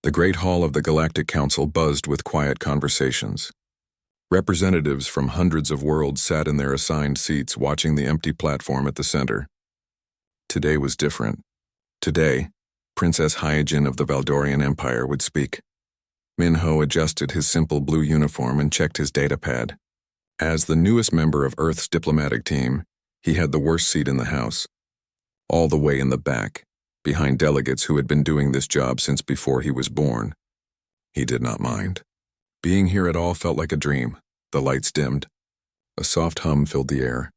The great hall of the Galactic Council buzzed with quiet conversations. Representatives from hundreds of worlds sat in their assigned seats watching the empty platform at the center. Today was different. Today, Princess Hyojin of the Valdorian Empire would speak. Minho adjusted his simple blue uniform and checked his datapad. As the newest member of Earth's diplomatic team, he had the worst seat in the house. All the way in the back, behind delegates who had been doing this job since before he was born. He did not mind. Being here at all felt like a dream. The lights dimmed. A soft hum filled the air.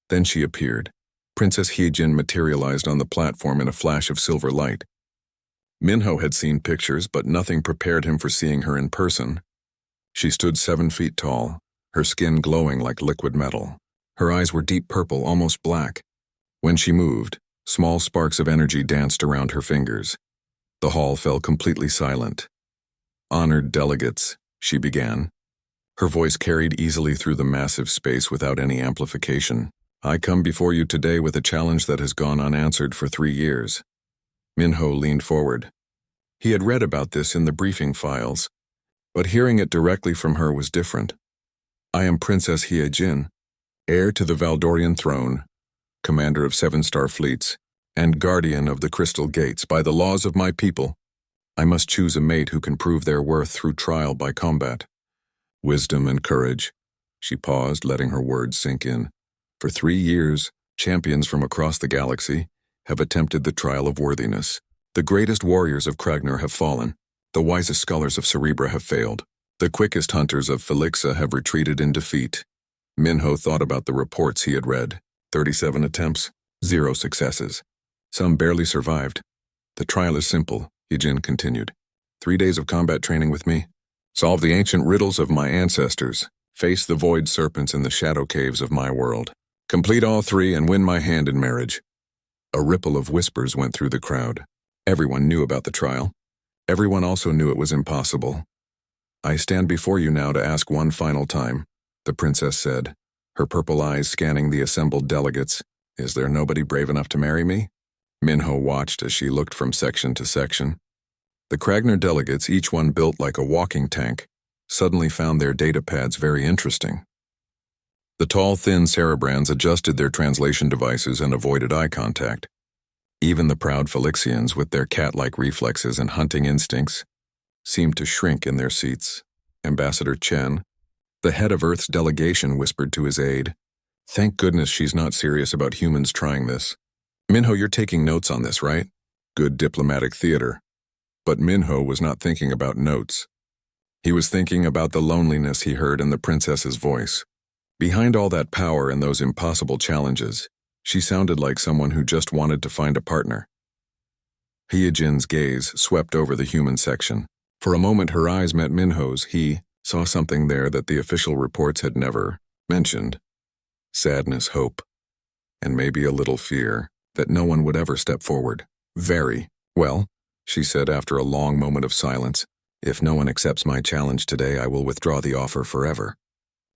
Then she appeared. Princess Hyojin materialized on the platform in a flash of silver light. Minho had seen pictures, but nothing prepared him for seeing her in person. She stood 7 feet tall, her skin glowing like liquid metal. Her eyes were deep purple, almost black. When she moved, small sparks of energy danced around her fingers. The hall fell completely silent. "Honored delegates," she began. Her voice carried easily through the massive space without any amplification. "I come before you today with a challenge that has gone unanswered for 3 years. Minho leaned forward. He had read about this in the briefing files, but hearing it directly from her was different. "I am Princess Hyojin, heir to the Valdorian throne, commander of 7-star fleets, and guardian of the Crystal Gates. By the laws of my people, I must choose a mate who can prove their worth through trial by combat. Wisdom and courage." She paused, letting her words sink in. "For 3 years, champions from across the galaxy have attempted the trial of worthiness. The greatest warriors of Kragner have fallen. The wisest scholars of Cerebra have failed. The quickest hunters of Felixa have retreated in defeat." Minho thought about the reports he had read. 37 attempts, 0 successes. Some barely survived. "The trial is simple," Hyojin continued. 3 days of combat training with me. Solve the ancient riddles of my ancestors. Face the void serpents in the shadow caves of my world. Complete all 3 and win my hand in marriage. A ripple of whispers went through the crowd. Everyone knew about the trial. Everyone also knew it was impossible. "I stand before you now to ask one final time," the princess said, her purple eyes scanning the assembled delegates. "Is there nobody brave enough to marry me?" Minho watched as she looked from section to section. The Kragner delegates, each one built like a walking tank, suddenly found their datapads very interesting. The tall, thin Cerebrans adjusted their translation devices and avoided eye contact. Even the proud Felixians, with their cat-like reflexes and hunting instincts, seemed to shrink in their seats. Ambassador Chen, the head of Earth's delegation, whispered to his aide, "Thank goodness she's not serious about humans trying this. Minho, you're taking notes on this, right?" Good diplomatic theater. But Minho was not thinking about notes. He was thinking about the loneliness he heard in the princess's voice. Behind all that power and those impossible challenges, she sounded like someone who just wanted to find a partner. Hyojin's gaze swept over the human section. For a moment her eyes met Minho's. He saw something there that the official reports had never mentioned. Sadness, hope, and maybe a little fear that no one would ever step forward. "Very well," she said after a long moment of silence. "If no one accepts my challenge today, I will withdraw the offer forever.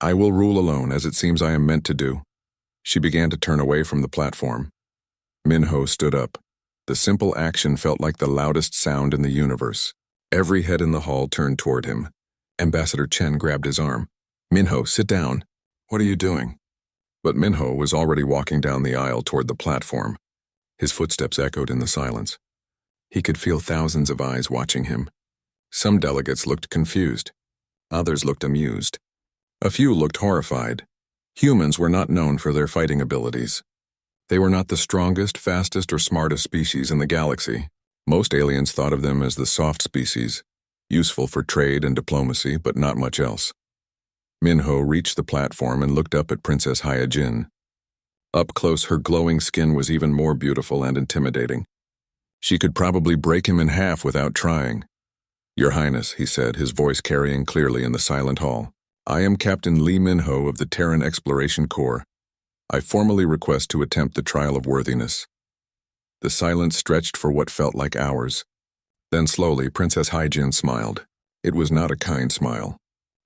I will rule alone, as it seems I am meant to do." She began to turn away from the platform. Minho stood up. The simple action felt like the loudest sound in the universe. Every head in the hall turned toward him. Ambassador Chen grabbed his arm. "Minho, sit down. What are you doing?" But Minho was already walking down the aisle toward the platform. His footsteps echoed in the silence. He could feel thousands of eyes watching him. Some delegates looked confused. Others looked amused. A few looked horrified. Humans were not known for their fighting abilities. They were not the strongest, fastest, or smartest species in the galaxy. Most aliens thought of them as the soft species, useful for trade and diplomacy, but not much else. Minho reached the platform and looked up at Princess Hyojin. Up close, her glowing skin was even more beautiful and intimidating. She could probably break him in half without trying. "Your Highness," he said, his voice carrying clearly in the silent hall. "I am Captain Lee Minho of the Terran Exploration Corps. I formally request to attempt the trial of worthiness." The silence stretched for what felt like hours. Then slowly, Princess Hyojin smiled. It was not a kind smile.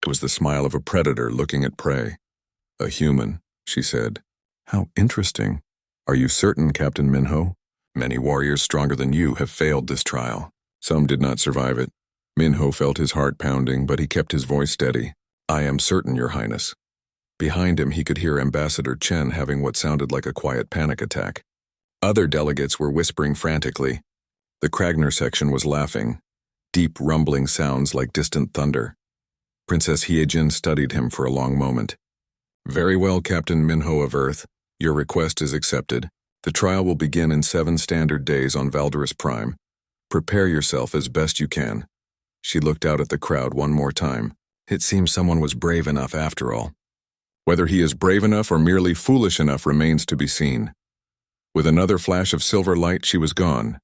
It was the smile of a predator looking at prey. "A human," she said. "How interesting. Are you certain, Captain Minho? Many warriors stronger than you have failed this trial. Some did not survive it. Minho felt his heart pounding, but he kept his voice steady. "I am certain, Your Highness." Behind him, he could hear Ambassador Chen having what sounded like a quiet panic attack. Other delegates were whispering frantically. The Kragner section was laughing, deep rumbling sounds like distant thunder. Princess Hiejin studied him for a long moment. "Very well, Captain Minho of Earth. Your request is accepted. The trial will begin in 7 standard days on Valderus Prime. Prepare yourself as best you can." She looked out at the crowd one more time. It seemed someone was brave enough after all. Whether he is brave enough or merely foolish enough remains to be seen. With another flash of silver light, she was gone.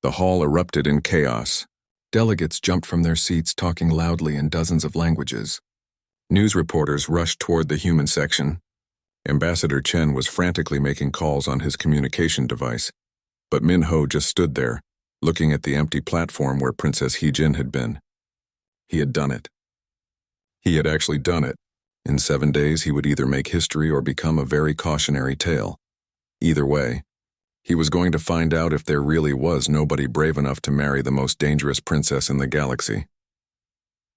The hall erupted in chaos. Delegates jumped from their seats, talking loudly in dozens of languages. News reporters rushed toward the human section. Ambassador Chen was frantically making calls on his communication device, but Minho just stood there, looking at the empty platform where Princess Hiejin had been. He had done it. He had actually done it. In 7 days, he would either make history or become a very cautionary tale. Either way, he was going to find out if there really was nobody brave enough to marry the most dangerous princess in the galaxy.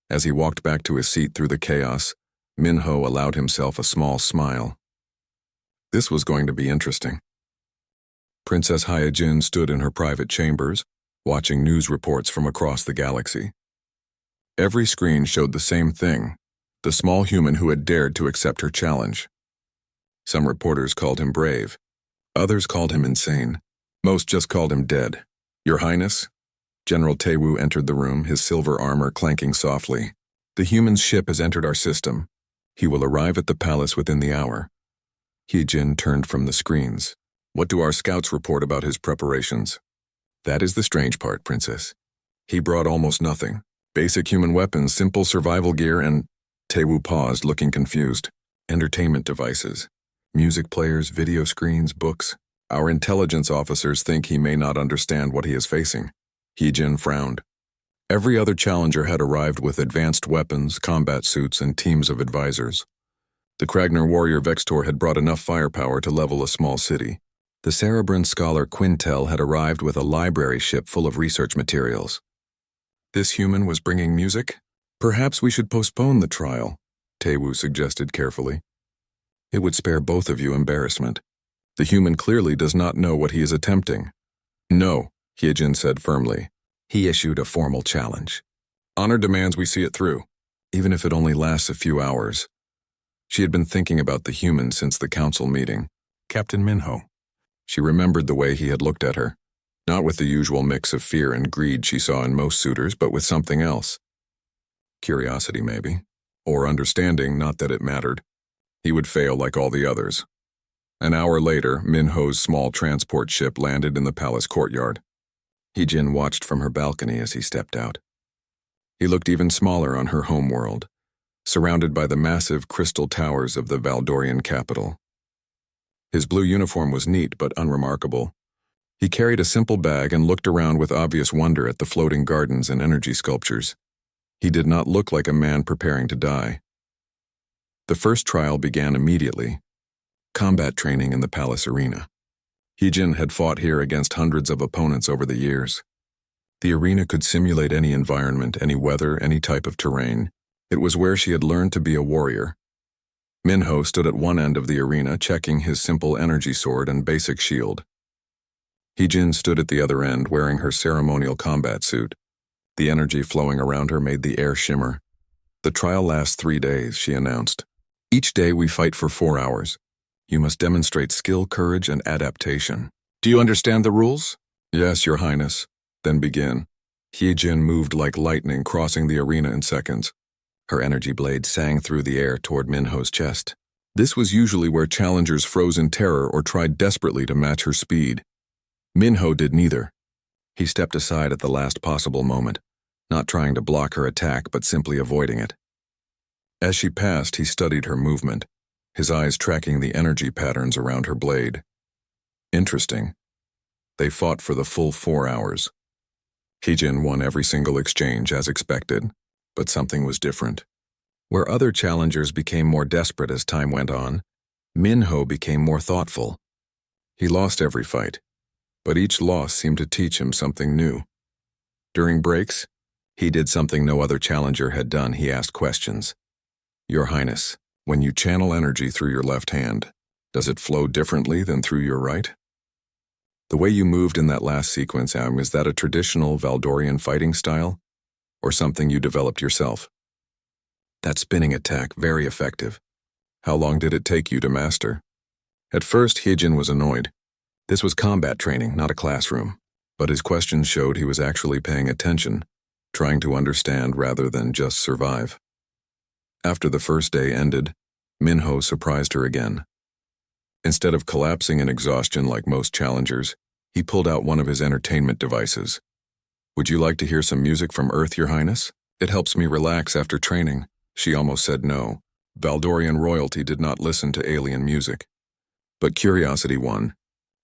As he walked back to his seat through the chaos, Minho allowed himself a small smile. This was going to be interesting. Princess Hiejin stood in her private chambers, watching news reports from across the galaxy. Every screen showed the same thing: the small human who had dared to accept her challenge. Some reporters called him brave. Others called him insane. Most just called him dead. "Your Highness?" General Taewu entered the room, his silver armor clanking softly. "The human's ship has entered our system. He will arrive at the palace within the hour." Hiejin turned from the screens. "What do our scouts report about his preparations?" "That is the strange part, Princess. He brought almost nothing. Basic human weapons, simple survival gear, and—" Taewu paused, looking confused. "Entertainment devices. Music players, video screens, books. Our intelligence officers think he may not understand what he is facing." Hiejin frowned. Every other challenger had arrived with advanced weapons, combat suits, and teams of advisors. The Kragner warrior Vextor had brought enough firepower to level a small city. The Cerebran scholar Quintel had arrived with a library ship full of research materials. This human was bringing music? "Perhaps we should postpone the trial," Taewu suggested carefully. "It would spare both of you embarrassment. The human clearly does not know what he is attempting." "No," Hiejin said firmly. He issued a formal challenge. "Honor demands we see it through, even if it only lasts a few hours." She had been thinking about the human since the council meeting. Captain Minho. She remembered the way he had looked at her, not with the usual mix of fear and greed she saw in most suitors, but with something else. Curiosity, maybe, or understanding, not that it mattered. He would fail like all the others. An hour later, Minho's small transport ship landed in the palace courtyard. Hiejin watched from her balcony as he stepped out. He looked even smaller on her home world, surrounded by the massive crystal towers of the Valdorian capital. His blue uniform was neat but unremarkable. He carried a simple bag and looked around with obvious wonder at the floating gardens and energy sculptures. He did not look like a man preparing to die. The first trial began immediately. Combat training in the palace arena. Hiejin had fought here against hundreds of opponents over the years. The arena could simulate any environment, any weather, any type of terrain. It was where she had learned to be a warrior. Minho stood at one end of the arena, checking his simple energy sword and basic shield. Hiejin stood at the other end, wearing her ceremonial combat suit. The energy flowing around her made the air shimmer. "The trial lasts 3 days," she announced. "Each day we fight for 4 hours. You must demonstrate skill, courage, and adaptation. Do you understand the rules?" "Yes, Your Highness." "Then begin." Hiejin moved like lightning, crossing the arena in seconds. Her energy blade sang through the air toward Minho's chest. This was usually where challengers froze in terror or tried desperately to match her speed. Minho did neither. He stepped aside at the last possible moment, not trying to block her attack but simply avoiding it. As she passed, he studied her movement, his eyes tracking the energy patterns around her blade. Interesting. They fought for the full 4 hours. Hiejin won every single exchange as expected, but something was different. Where other challengers became more desperate as time went on, Minho became more thoughtful. He lost every fight, but each loss seemed to teach him something new. During breaks, He did something no other challenger had done. He asked questions. Your Highness, when you channel energy through your left hand, does it flow differently than through your right? The way you moved in that last sequence, is that a traditional Valdorian fighting style? Or something you developed yourself? That spinning attack, very effective. How long did it take you to master? At first, Hyejin was annoyed. This was combat training, not a classroom. But his questions showed he was actually paying attention, trying to understand rather than just survive. After the first day ended, Minho surprised her again. Instead of collapsing in exhaustion like most challengers, he pulled out one of his entertainment devices. Would you like to hear some music from Earth, Your Highness? It helps me relax after training. She almost said no. Valdorian royalty did not listen to alien music. But curiosity won.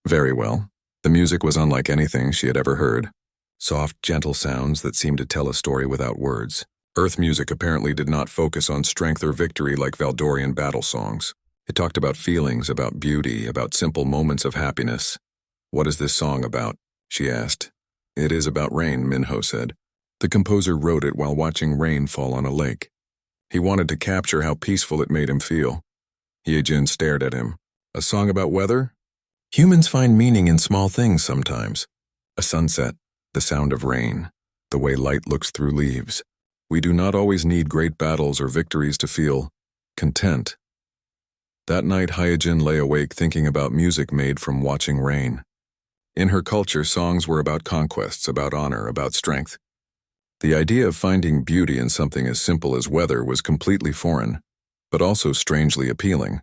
Very well. The music was unlike anything she had ever heard. Soft, gentle sounds that seemed to tell a story without words. Earth music apparently did not focus on strength or victory like Valdorian battle songs. It talked about feelings, about beauty, about simple moments of happiness. What is this song about? She asked. It is about rain, Minho said. The composer wrote it while watching rain fall on a lake. He wanted to capture how peaceful it made him feel. Hyejin stared at him. A song about weather? Humans find meaning in small things sometimes. A sunset, the sound of rain, the way light looks through leaves. We do not always need great battles or victories to feel content. That night, Hyejin lay awake thinking about music made from watching rain. In her culture, songs were about conquests, about honor, about strength. The idea of finding beauty in something as simple as weather was completely foreign, but also strangely appealing.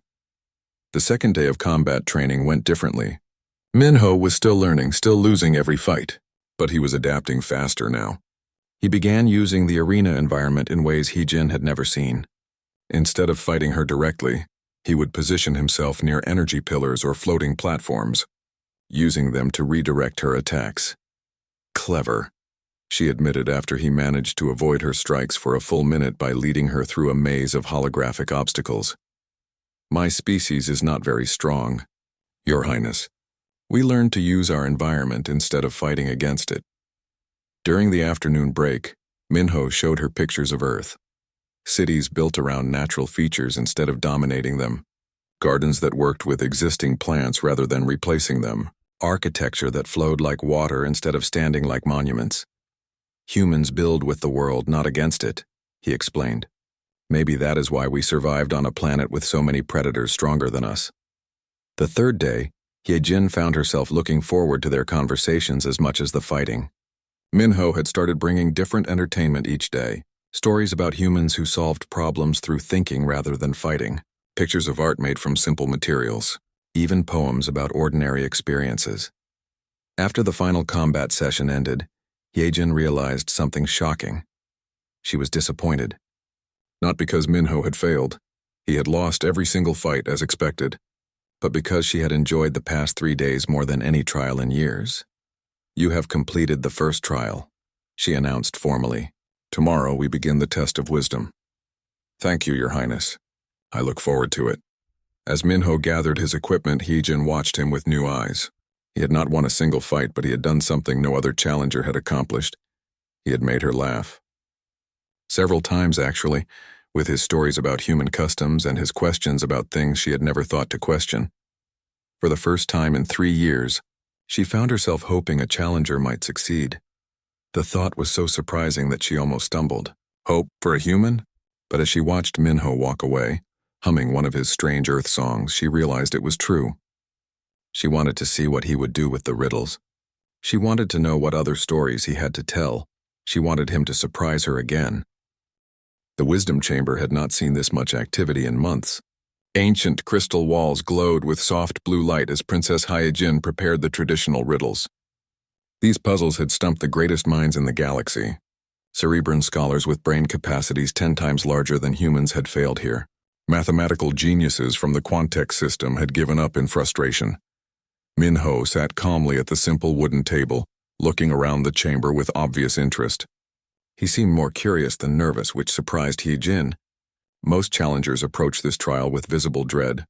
The second day of combat training went differently. Minho was still learning, still losing every fight, but he was adapting faster now. He began using the arena environment in ways Hyejin had never seen. Instead of fighting her directly, he would position himself near energy pillars or floating platforms, using them to redirect her attacks. Clever, she admitted after he managed to avoid her strikes for a full minute by leading her through a maze of holographic obstacles. My species is not very strong, Your Highness. We learned to use our environment instead of fighting against it. During the afternoon break, Minho showed her pictures of Earth. Cities built around natural features instead of dominating them. Gardens that worked with existing plants rather than replacing them. Architecture that flowed like water instead of standing like monuments. Humans build with the world, not against it, he explained. Maybe that is why we survived on a planet with so many predators stronger than us. The third day, Hyejin found herself looking forward to their conversations as much as the fighting. Minho had started bringing different entertainment each day. Stories about humans who solved problems through thinking rather than fighting. Pictures of art made from simple materials. Even poems about ordinary experiences. After the final combat session ended, Hyejin realized something shocking. She was disappointed. Not because Minho had failed. He had lost every single fight as expected. But because she had enjoyed the past 3 days more than any trial in years. You have completed the first trial, she announced formally. Tomorrow we begin the test of wisdom. Thank you, Your Highness. I look forward to it. As Minho gathered his equipment, Hyejin watched him with new eyes. He had not won a single fight, but he had done something no other challenger had accomplished. He had made her laugh. Several times, actually, with his stories about human customs and his questions about things she had never thought to question. For the first time in 3 years, she found herself hoping a challenger might succeed. The thought was so surprising that she almost stumbled. Hope for a human? But as she watched Minho walk away, humming one of his strange Earth songs, she realized it was true. She wanted to see what he would do with the riddles. She wanted to know what other stories he had to tell. She wanted him to surprise her again. The wisdom chamber had not seen this much activity in months. Ancient crystal walls glowed with soft blue light as Princess Hyejin prepared the traditional riddles. These puzzles had stumped the greatest minds in the galaxy. Cerebran scholars with brain capacities 10 times larger than humans had failed here. Mathematical geniuses from the Quantex system had given up in frustration. Minho sat calmly at the simple wooden table, looking around the chamber with obvious interest. He seemed more curious than nervous, which surprised Hyejin. Most challengers approach this trial with visible dread.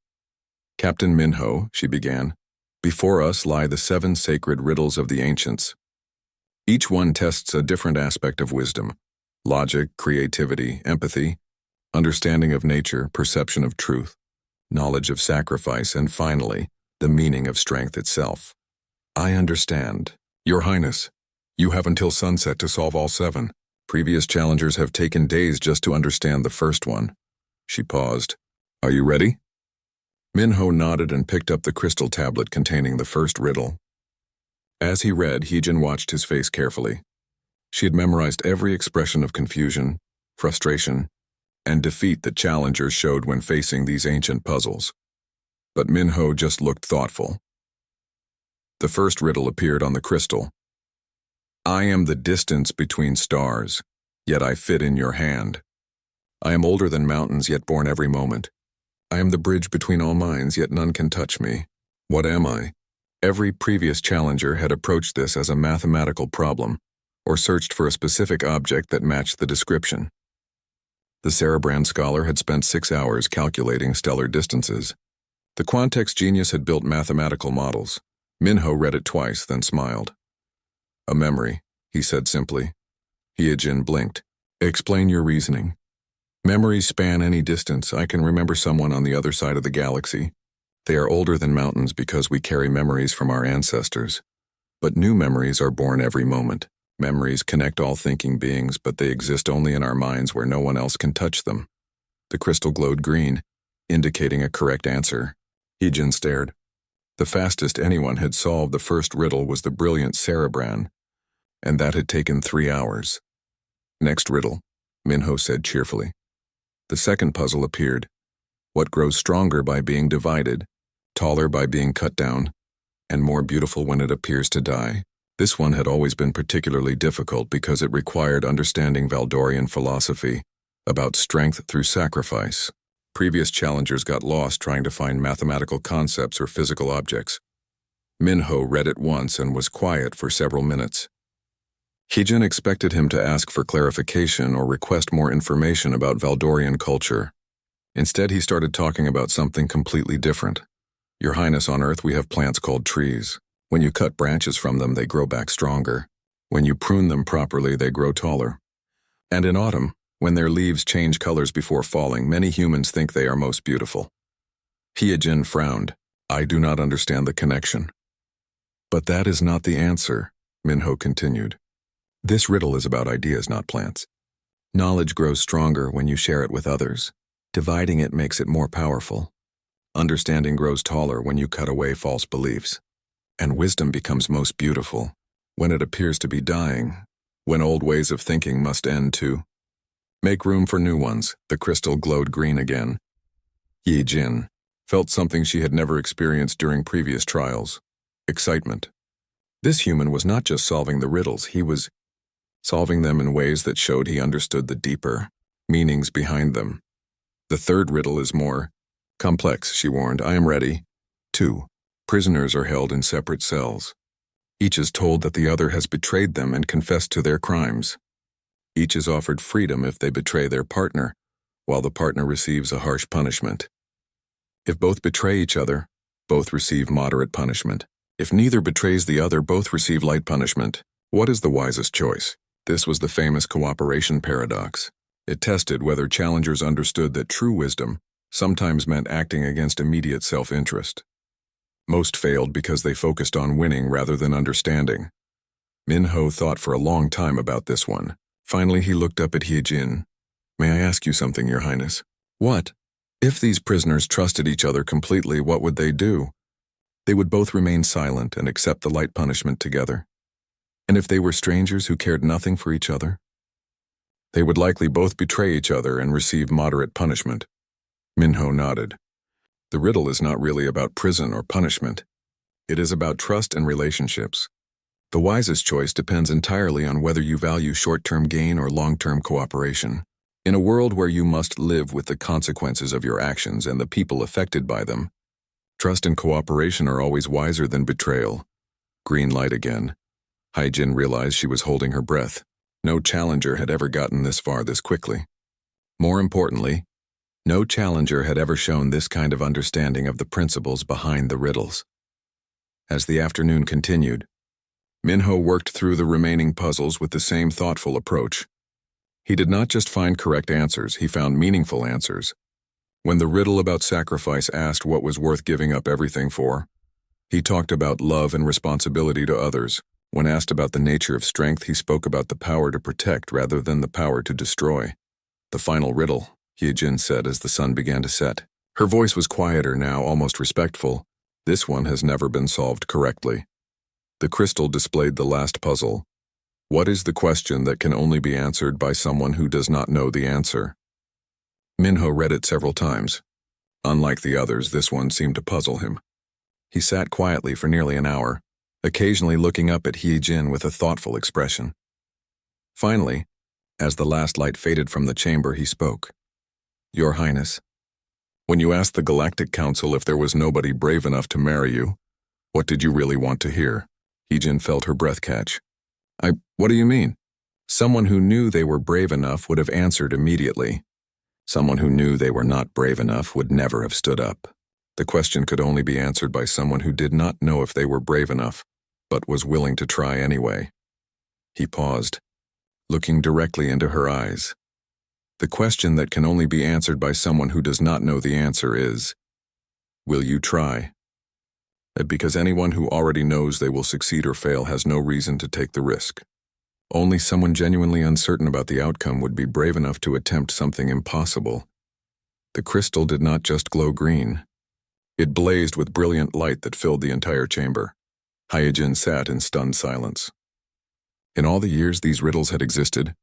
Captain Minho, she began, before us lie the 7 sacred riddles of the ancients. Each one tests a different aspect of wisdom, logic, creativity, empathy, understanding of nature, perception of truth, knowledge of sacrifice, and finally, the meaning of strength itself. I understand. Your Highness, you have until sunset to solve all 7. Previous challengers have taken days just to understand the first one. She paused. Are you ready? Minho nodded and picked up the crystal tablet containing the first riddle. As he read, Heejin watched his face carefully. She had memorized every expression of confusion, frustration, and defeat that challengers showed when facing these ancient puzzles. But Minho just looked thoughtful. The first riddle appeared on the crystal. I am the distance between stars, yet I fit in your hand. I am older than mountains, yet born every moment. I am the bridge between all minds, yet none can touch me. What am I? Every previous challenger had approached this as a mathematical problem, or searched for a specific object that matched the description. The Cerebrand scholar had spent 6 hours calculating stellar distances. The Quantex genius had built mathematical models. Minho read it twice, then smiled. A memory, he said simply. Heejin blinked. Explain your reasoning. Memories span any distance. I can remember someone on the other side of the galaxy. They are older than mountains because we carry memories from our ancestors. But new memories are born every moment. Memories connect all thinking beings, but they exist only in our minds where no one else can touch them. The crystal glowed green, indicating a correct answer. Heejin stared. The fastest anyone had solved the first riddle was the brilliant Cerebrand, and that had taken 3 hours. Next riddle, Minho said cheerfully. The second puzzle appeared. What grows stronger by being divided, taller by being cut down, and more beautiful when it appears to die? This one had always been particularly difficult because it required understanding Valdorian philosophy about strength through sacrifice. Previous challengers got lost trying to find mathematical concepts or physical objects. Minho read it once and was quiet for several minutes. Heejin expected him to ask for clarification or request more information about Valdorian culture. Instead, he started talking about something completely different. Your Highness, on Earth we have plants called trees. When you cut branches from them, they grow back stronger. When you prune them properly, they grow taller. And in autumn, when their leaves change colors before falling, many humans think they are most beautiful. Heejin frowned. I do not understand the connection. But that is not the answer, Minho continued. This riddle is about ideas, not plants. Knowledge grows stronger when you share it with others. Dividing it makes it more powerful. Understanding grows taller when you cut away false beliefs. And wisdom becomes most beautiful when it appears to be dying, when old ways of thinking must end too. Make room for new ones. The crystal glowed green again. Heejin felt something she had never experienced during previous trials. Excitement. This human was not just solving the riddles, he was solving them in ways that showed he understood the deeper meanings behind them. The third riddle is more complex, she warned. I am ready. 2. Prisoners are held in separate cells. Each is told that the other has betrayed them and confessed to their crimes. Each is offered freedom if they betray their partner, while the partner receives a harsh punishment. If both betray each other, both receive moderate punishment. If neither betrays the other, both receive light punishment. What is the wisest choice? This was the famous cooperation paradox. It tested whether challengers understood that true wisdom sometimes meant acting against immediate self-interest. Most failed because they focused on winning rather than understanding. Minho thought for a long time about this one. Finally, he looked up at Heejin. May I ask you something, Your Highness? What? If these prisoners trusted each other completely, what would they do? They would both remain silent and accept the light punishment together. And if they were strangers who cared nothing for each other? They would likely both betray each other and receive moderate punishment. Minho nodded. The riddle is not really about prison or punishment. It is about trust and relationships. The wisest choice depends entirely on whether you value short-term gain or long-term cooperation. In a world where you must live with the consequences of your actions and the people affected by them, trust and cooperation are always wiser than betrayal. Green light again. Heejin realized she was holding her breath. No challenger had ever gotten this far this quickly. More importantly, no challenger had ever shown this kind of understanding of the principles behind the riddles. As the afternoon continued, Minho worked through the remaining puzzles with the same thoughtful approach. He did not just find correct answers, he found meaningful answers. When the riddle about sacrifice asked what was worth giving up everything for, he talked about love and responsibility to others. When asked about the nature of strength, he spoke about the power to protect rather than the power to destroy. The final riddle, Hyejin said as the sun began to set. Her voice was quieter now, almost respectful. This one has never been solved correctly. The crystal displayed the last puzzle. What is the question that can only be answered by someone who does not know the answer? Minho read it several times. Unlike the others, this one seemed to puzzle him. He sat quietly for nearly an hour, occasionally looking up at Hyejin with a thoughtful expression. Finally, as the last light faded from the chamber, he spoke. Your Highness, when you asked the Galactic Council if there was nobody brave enough to marry you, what did you really want to hear? Hyejin felt her breath catch. What do you mean? Someone who knew they were brave enough would have answered immediately. Someone who knew they were not brave enough would never have stood up. The question could only be answered by someone who did not know if they were brave enough, but was willing to try anyway. He paused, looking directly into her eyes. The question that can only be answered by someone who does not know the answer is, will you try? Because anyone who already knows they will succeed or fail has no reason to take the risk. Only someone genuinely uncertain about the outcome would be brave enough to attempt something impossible. The crystal did not just glow green. It blazed with brilliant light that filled the entire chamber. Hyejin sat in stunned silence. In all the years these riddles had existed,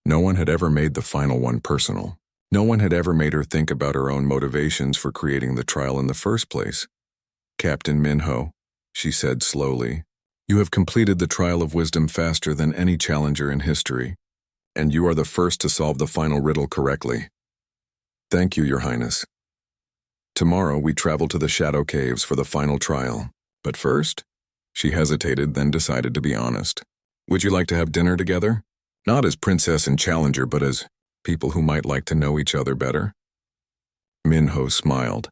no one had ever made the final one personal. No one had ever made her think about her own motivations for creating the trial in the first place. Captain Minho, she said slowly, you have completed the trial of wisdom faster than any challenger in history, and you are the first to solve the final riddle correctly. Thank you, Your Highness. Tomorrow we travel to the Shadow Caves for the final trial. But first, she hesitated, then decided to be honest. Would you like to have dinner together? Not as princess and challenger, but as people who might like to know each other better. Minho smiled,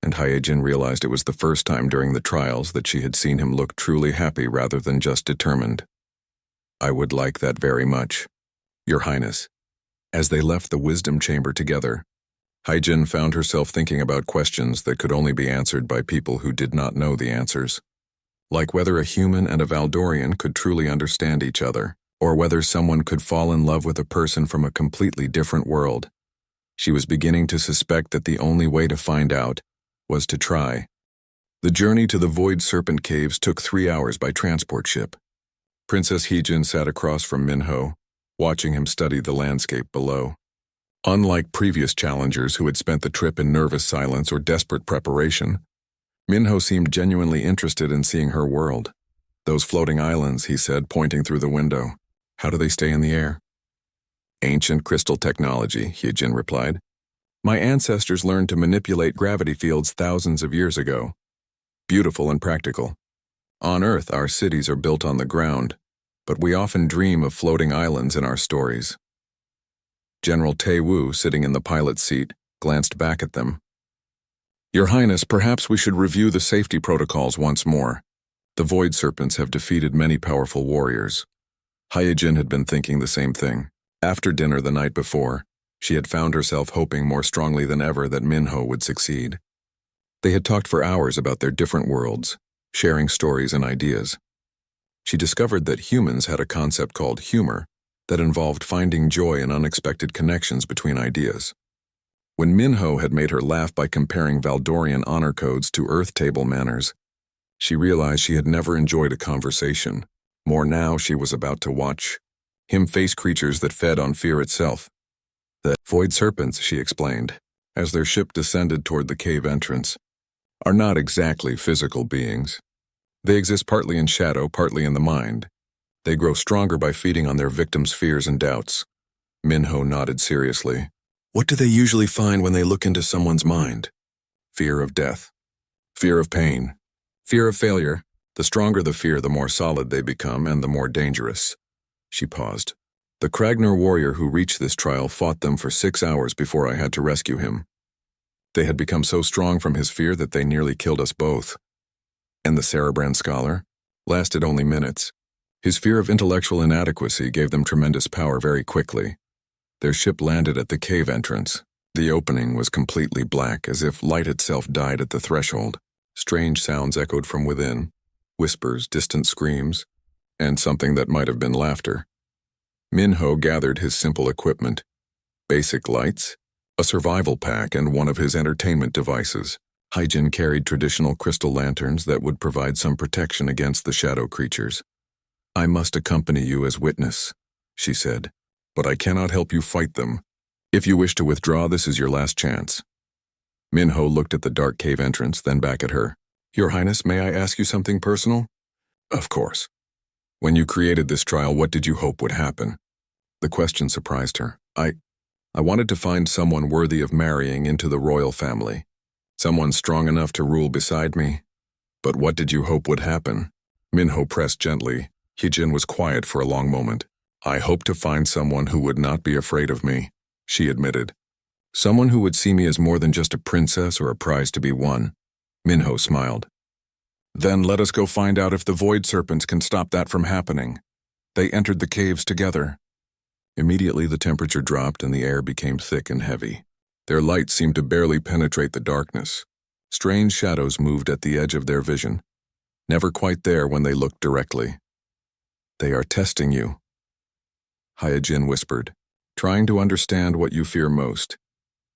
and Hyejin realized it was the first time during the trials that she had seen him look truly happy rather than just determined. I would like that very much, Your Highness. As they left the wisdom chamber together, Hyejin found herself thinking about questions that could only be answered by people who did not know the answers. Like whether a human and a Valdorian could truly understand each other, or whether someone could fall in love with a person from a completely different world. She was beginning to suspect that the only way to find out was to try. The journey to the Void Serpent Caves took 3 hours by transport ship. Princess Hyejin sat across from Minho, watching him study the landscape below. Unlike previous challengers who had spent the trip in nervous silence or desperate preparation, Minho seemed genuinely interested in seeing her world. Those floating islands, he said, pointing through the window. How do they stay in the air? Ancient crystal technology, Hyejin replied. My ancestors learned to manipulate gravity fields thousands of years ago. Beautiful and practical. On Earth, our cities are built on the ground, but we often dream of floating islands in our stories. General Tae-woo, sitting in the pilot's seat, glanced back at them. Your Highness, perhaps we should review the safety protocols once more. The Void Serpents have defeated many powerful warriors. Hyejin had been thinking the same thing. After dinner the night before, she had found herself hoping more strongly than ever that Minho would succeed. They had talked for hours about their different worlds, sharing stories and ideas. She discovered that humans had a concept called humor that involved finding joy in unexpected connections between ideas. When Minho had made her laugh by comparing Valdorian honor codes to Earth table manners, she realized she had never enjoyed a conversation more now she was about to watch him face creatures that fed on fear itself. The Void Serpents, she explained, as their ship descended toward the cave entrance, are not exactly physical beings. They exist partly in shadow, partly in the mind. They grow stronger by feeding on their victims' fears and doubts. Minho nodded seriously. What do they usually find when they look into someone's mind? Fear of death. Fear of pain. Fear of failure. The stronger the fear, the more solid they become and the more dangerous. She paused. The Kragner warrior who reached this trial fought them for 6 hours before I had to rescue him. They had become so strong from his fear that they nearly killed us both. And the Cerebrand scholar? Lasted only minutes. His fear of intellectual inadequacy gave them tremendous power very quickly. Their ship landed at the cave entrance. The opening was completely black, as if light itself died at the threshold. Strange sounds echoed from within, whispers, distant screams, and something that might have been laughter. Minho gathered his simple equipment: basic lights, a survival pack, and one of his entertainment devices. Hyjin carried traditional crystal lanterns that would provide some protection against the shadow creatures. "I must accompany you as witness," she said, "but I cannot help you fight them. If you wish to withdraw, this is your last chance." Minho looked at the dark cave entrance, then back at her. "Your Highness, may I ask you something personal?" "Of course. When you created this trial, what did you hope would happen?" The question surprised her. I wanted to find someone worthy of marrying into the royal family. Someone strong enough to rule beside me. But what did you hope would happen?" Minho pressed gently. Hyjin was quiet for a long moment. "I hoped to find someone who would not be afraid of me," she admitted. "Someone who would see me as more than just a princess or a prize to be won." Minho smiled. "Then let us go find out if the void serpents can stop that from happening." They entered the caves together. Immediately the temperature dropped and the air became thick and heavy. Their light seemed to barely penetrate the darkness. Strange shadows moved at the edge of their vision, never quite there when they looked directly. "They are testing you," Hyjin whispered, "trying to understand what you fear most."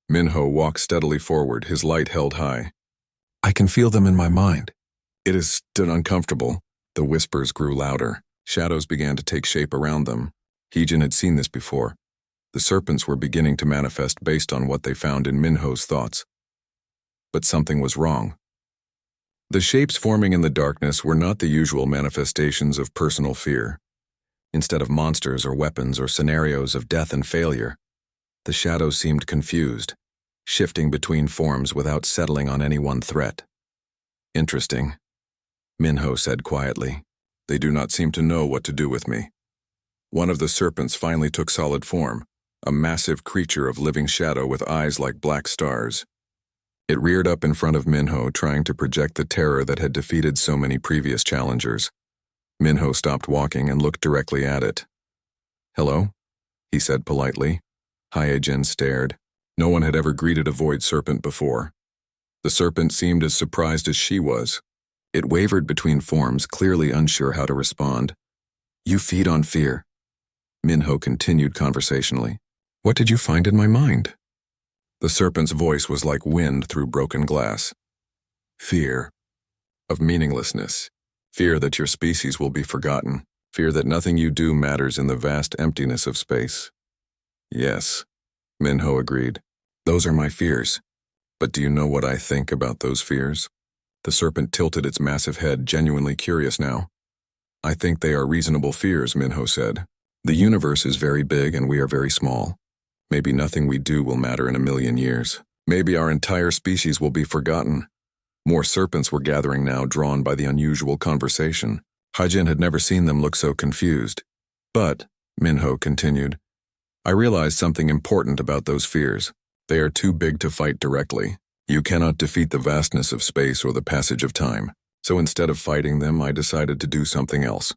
Minho walked steadily forward, his light held high. "I can feel them in my mind." "It is still uncomfortable." The whispers grew louder. Shadows began to take shape around them. Hyjin had seen this before. The serpents were beginning to manifest based on what they found in Minho's thoughts. But something was wrong. The shapes forming in the darkness were not the usual manifestations of personal fear. Instead of monsters or weapons or scenarios of death and failure, the shadows seemed confused, shifting between forms without settling on any one threat. "Interesting," Minho said quietly. "They do not seem to know what to do with me." One of the serpents finally took solid form, a massive creature of living shadow with eyes like black stars. It reared up in front of Minho, trying to project the terror that had defeated so many previous challengers. Minho stopped walking and looked directly at it. "Hello?" he said politely. Hyjin stared. No one had ever greeted a void serpent before. The serpent seemed as surprised as she was. It wavered between forms, clearly unsure how to respond. "You feed on fear," Minho continued conversationally. "What did you find in my mind?" The serpent's voice was like wind through broken glass. "Fear of meaninglessness. Fear that your species will be forgotten. Fear that nothing you do matters in the vast emptiness of space." "Yes," Minho agreed. "Those are my fears. But do you know what I think about those fears?" The serpent tilted its massive head, genuinely curious now. "I think they are reasonable fears," Minho said. "The universe is very big and we are very small. Maybe nothing we do will matter in 1,000,000 years. Maybe our entire species will be forgotten." More serpents were gathering now, drawn by the unusual conversation. Hyjin had never seen them look so confused. "But," Minho continued, "I realized something important about those fears. They are too big to fight directly. You cannot defeat the vastness of space or the passage of time. So instead of fighting them, I decided to do something else."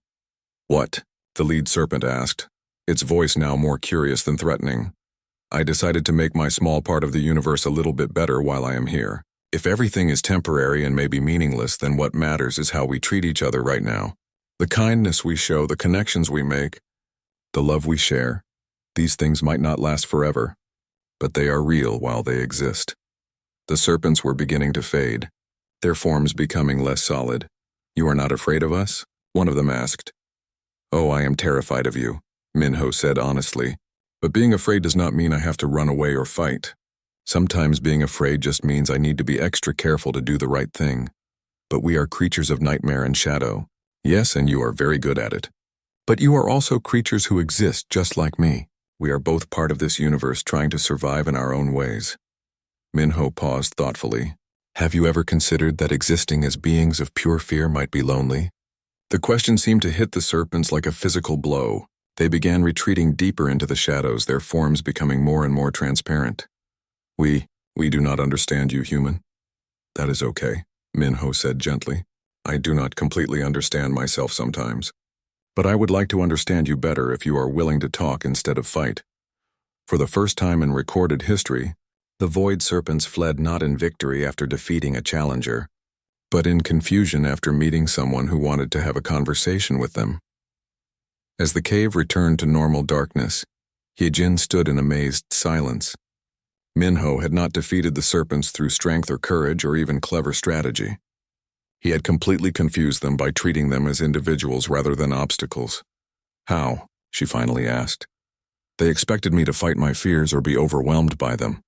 "What?" the lead serpent asked, its voice now more curious than threatening. "I decided to make my small part of the universe a little bit better while I am here. If everything is temporary and maybe meaningless, then what matters is how we treat each other right now. The kindness we show, the connections we make, the love we share. These things might not last forever, but they are real while they exist." The serpents were beginning to fade, their forms becoming less solid. "You are not afraid of us?" one of them asked. "Oh, I am terrified of you," Minho said honestly. "But being afraid does not mean I have to run away or fight. Sometimes being afraid just means I need to be extra careful to do the right thing. But we are creatures of nightmare and shadow. Yes, and you are very good at it. But you are also creatures who exist just like me. We are both part of this universe trying to survive in our own ways." Minho paused thoughtfully. "Have you ever considered that existing as beings of pure fear might be lonely?" The question seemed to hit the serpents like a physical blow. They began retreating deeper into the shadows, their forms becoming more and more transparent. We do not understand you, human." "That is okay," Minho said gently. "I do not completely understand myself sometimes. But I would like to understand you better if you are willing to talk instead of fight." For the first time in recorded history, the Void Serpents fled not in victory after defeating a challenger, but in confusion after meeting someone who wanted to have a conversation with them. As the cave returned to normal darkness, Hyejin stood in amazed silence. Minho had not defeated the serpents through strength or courage or even clever strategy. He had completely confused them by treating them as individuals rather than obstacles. "How?" she finally asked. "They expected me to fight my fears or be overwhelmed by them,"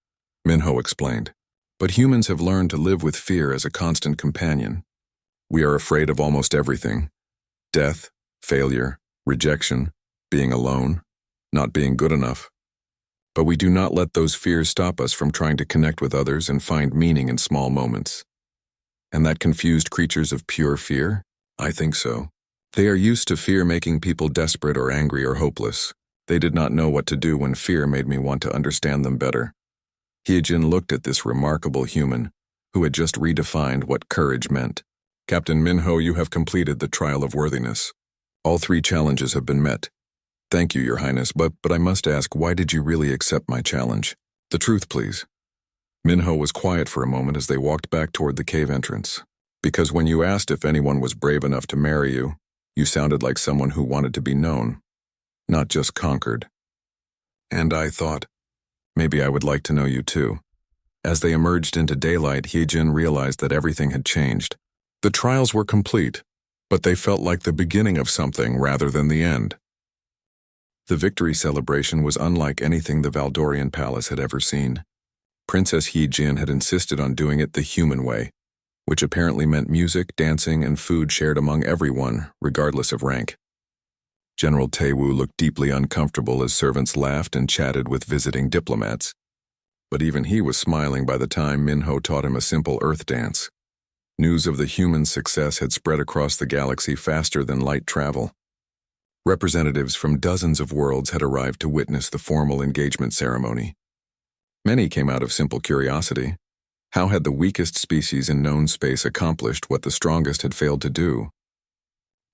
Minho explained. "But humans have learned to live with fear as a constant companion. We are afraid of almost everything: death, failure, rejection, being alone, not being good enough. But we do not let those fears stop us from trying to connect with others and find meaning in small moments. And that confused creatures of pure fear? I think so. They are used to fear making people desperate or angry or hopeless. They did not know what to do when fear made me want to understand them better." Hyejin looked at this remarkable human, who had just redefined what courage meant. "Captain Minho, you have completed the trial of worthiness. All 3 challenges have been met. Thank you, Your Highness, but I must ask, why did you really accept my challenge? The truth, please." Minho was quiet for a moment as they walked back toward the cave entrance. "Because when you asked if anyone was brave enough to marry you, you sounded like someone who wanted to be known, not just conquered. And I thought, maybe I would like to know you too." As they emerged into daylight, Hyejin realized that everything had changed. The trials were complete, but they felt like the beginning of something rather than the end. The victory celebration was unlike anything the Valdorian palace had ever seen. Princess Hyejin had insisted on doing it the human way, which apparently meant music, dancing, and food shared among everyone, regardless of rank. General Taewoo looked deeply uncomfortable as servants laughed and chatted with visiting diplomats. But even he was smiling by the time Minho taught him a simple earth dance. News of the human success had spread across the galaxy faster than light travel. Representatives from dozens of worlds had arrived to witness the formal engagement ceremony. Many came out of simple curiosity. How had the weakest species in known space accomplished what the strongest had failed to do?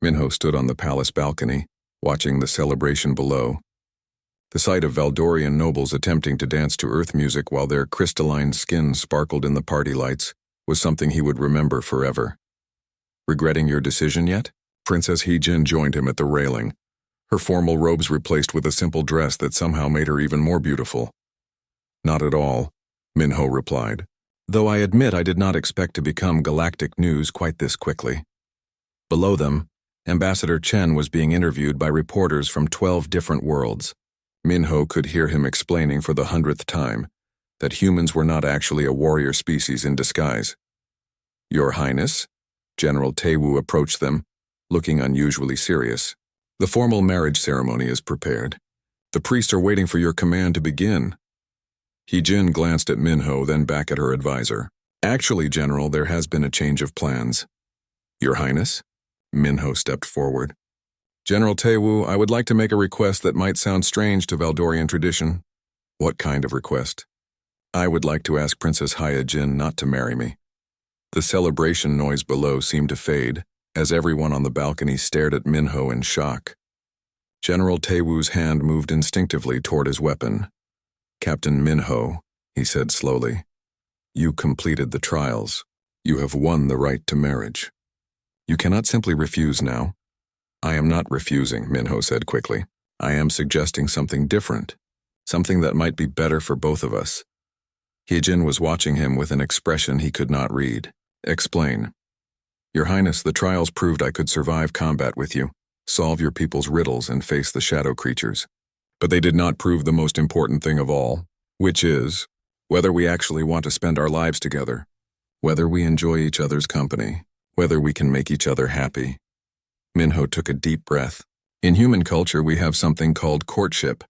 Minho stood on the palace balcony, watching the celebration below. The sight of Valdorian nobles attempting to dance to earth music while their crystalline skin sparkled in the party lights was something he would remember forever. "Regretting your decision yet?" Princess Hyejin joined him at the railing, her formal robes replaced with a simple dress that somehow made her even more beautiful. "Not at all," Minho replied, "though I admit I did not expect to become galactic news quite this quickly." Below them, Ambassador Chen was being interviewed by reporters from 12 different worlds. Minho could hear him explaining for the 100th time that humans were not actually a warrior species in disguise. "Your Highness," General Taewoo approached them, looking unusually serious. "The formal marriage ceremony is prepared. The priests are waiting for your command to begin." Hyejin glanced at Minho, then back at her advisor. "Actually, General, there has been a change of plans." "Your Highness?" Minho stepped forward. "General Taewoo, I would like to make a request that might sound strange to Valdorian tradition." "What kind of request?" "I would like to ask Princess Hyejin not to marry me." The celebration noise below seemed to fade, as everyone on the balcony stared at Minho in shock. General Taewoo's hand moved instinctively toward his weapon. "Captain Minho," he said slowly, "you completed the trials. You have won the right to marriage. You cannot simply refuse now." "I am not refusing," Minho said quickly. "I am suggesting something different, something that might be better for both of us." Hyejin was watching him with an expression he could not read. "Explain." "Your Highness, the trials proved I could survive combat with you, solve your people's riddles, and face the shadow creatures. But they did not prove the most important thing of all, which is whether we actually want to spend our lives together, whether we enjoy each other's company, whether we can make each other happy." Minho took a deep breath. "In human culture, we have something called courtship.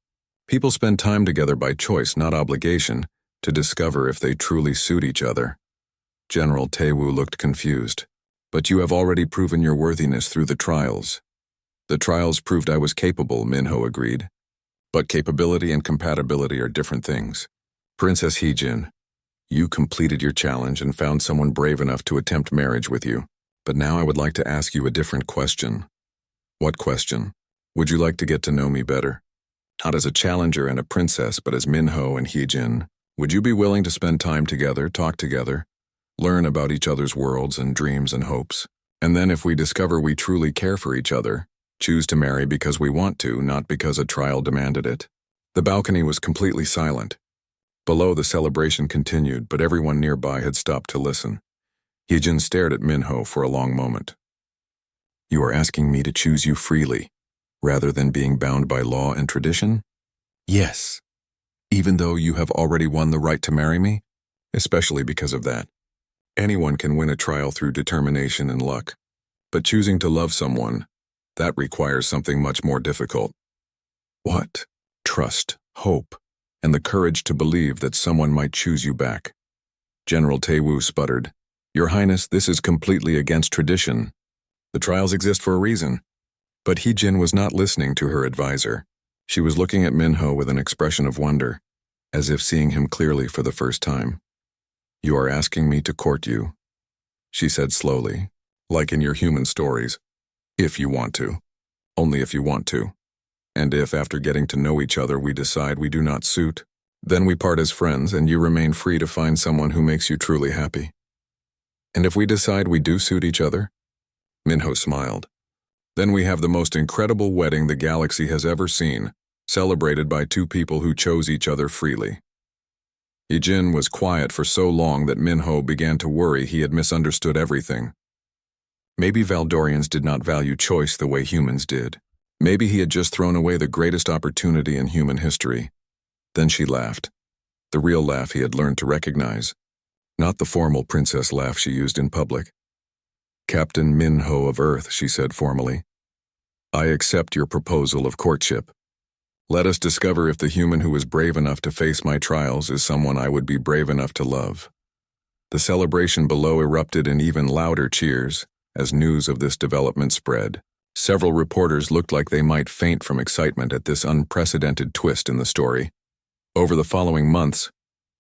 People spend time together by choice, not obligation, to discover if they truly suit each other." General Taewoo looked confused. "But you have already proven your worthiness through the trials." "The trials proved I was capable," Minho agreed. "But capability and compatibility are different things. Princess Hyejin, you completed your challenge and found someone brave enough to attempt marriage with you. But now I would like to ask you a different question." "What question?" "Would you like to get to know me better?" not as a challenger and a princess, but as Minho and Hyejin. Would you be willing to spend time together, talk together, learn about each other's worlds and dreams and hopes? And then if we discover we truly care for each other, choose to marry because we want to, not because a trial demanded it. The balcony was completely silent. Below, the celebration continued, but everyone nearby had stopped to listen. Hyejin stared at Minho for a long moment. You are asking me to choose you freely, rather than being bound by law and tradition? Yes. Even though you have already won the right to marry me? Especially because of that. Anyone can win a trial through determination and luck. But choosing to love someone, that requires something much more difficult. What? Trust, hope, and the courage to believe that someone might choose you back. General Taewoo sputtered, Your Highness, this is completely against tradition. The trials exist for a reason. But Hyejin was not listening to her advisor. She was looking at Minho with an expression of wonder, as if seeing him clearly for the first time. You are asking me to court you, she said slowly, like in your human stories. If you want to. Only if you want to. And if, after getting to know each other, we decide we do not suit, then we part as friends and you remain free to find someone who makes you truly happy. And if we decide we do suit each other? Minho smiled. Then we have the most incredible wedding the galaxy has ever seen, celebrated by two people who chose each other freely. Hyejin was quiet for so long that Minho began to worry he had misunderstood everything. Maybe Valdorians did not value choice the way humans did. Maybe he had just thrown away the greatest opportunity in human history. Then she laughed. The real laugh he had learned to recognize. Not the formal princess laugh she used in public. Captain Minho of Earth, she said formally. I accept your proposal of courtship. Let us discover if the human who is brave enough to face my trials is someone I would be brave enough to love. The celebration below erupted in even louder cheers as news of this development spread. Several reporters looked like they might faint from excitement at this unprecedented twist in the story. Over the following months,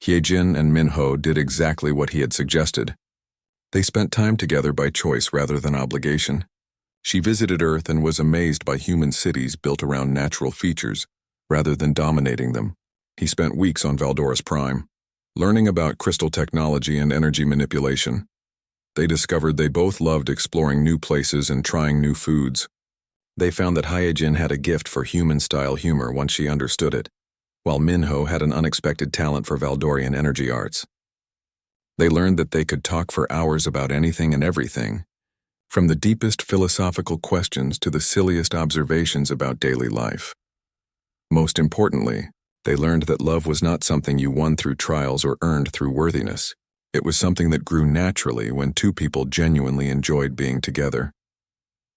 Hyejin and Minho did exactly what he had suggested. They spent time together by choice rather than obligation. She visited Earth and was amazed by human cities built around natural features, rather than dominating them. He spent weeks on Valdora's Prime, learning about crystal technology and energy manipulation. They discovered they both loved exploring new places and trying new foods. They found that Hyejin had a gift for human-style humor once she understood it, while Minho had an unexpected talent for Valdorian energy arts. They learned that they could talk for hours about anything and everything, from the deepest philosophical questions to the silliest observations about daily life. Most importantly, they learned that love was not something you won through trials or earned through worthiness. It was something that grew naturally when two people genuinely enjoyed being together.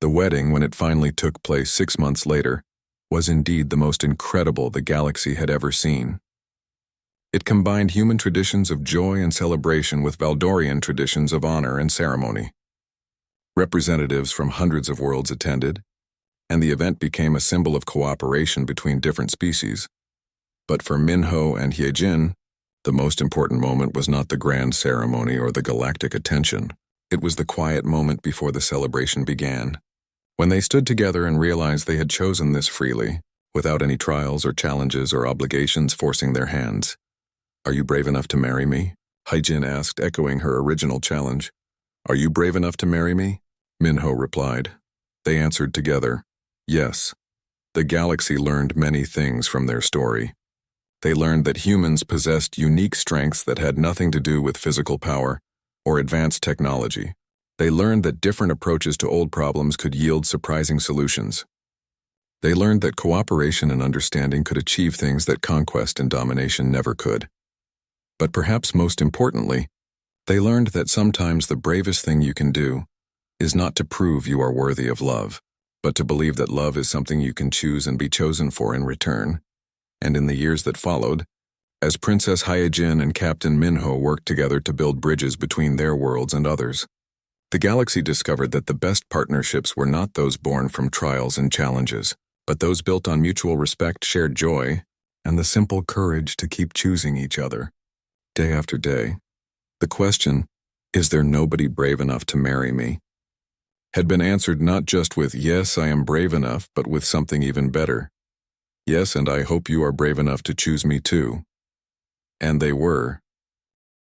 The wedding, when it finally took place 6 months later, was indeed the most incredible the galaxy had ever seen. It combined human traditions of joy and celebration with Valdorian traditions of honor and ceremony. Representatives from hundreds of worlds attended, and the event became a symbol of cooperation between different species. But for Minho and Hyejin, the most important moment was not the grand ceremony or the galactic attention. It was the quiet moment before the celebration began. When they stood together and realized they had chosen this freely, without any trials or challenges or obligations forcing their hands. Are you brave enough to marry me? Hyejin asked, echoing her original challenge. Are you brave enough to marry me? Minho replied. They answered together. Yes. The galaxy learned many things from their story. They learned that humans possessed unique strengths that had nothing to do with physical power or advanced technology. They learned that different approaches to old problems could yield surprising solutions. They learned that cooperation and understanding could achieve things that conquest and domination never could. But perhaps most importantly, they learned that sometimes the bravest thing you can do is not to prove you are worthy of love, but to believe that love is something you can choose and be chosen for in return. And in the years that followed, as Princess Hyejin and Captain Minho worked together to build bridges between their worlds and others, the galaxy discovered that the best partnerships were not those born from trials and challenges, but those built on mutual respect, shared joy, and the simple courage to keep choosing each other, day after day. The question, is there nobody brave enough to marry me, had been answered not just with yes, I am brave enough, but with something even better. Yes, and I hope you are brave enough to choose me too. And they were.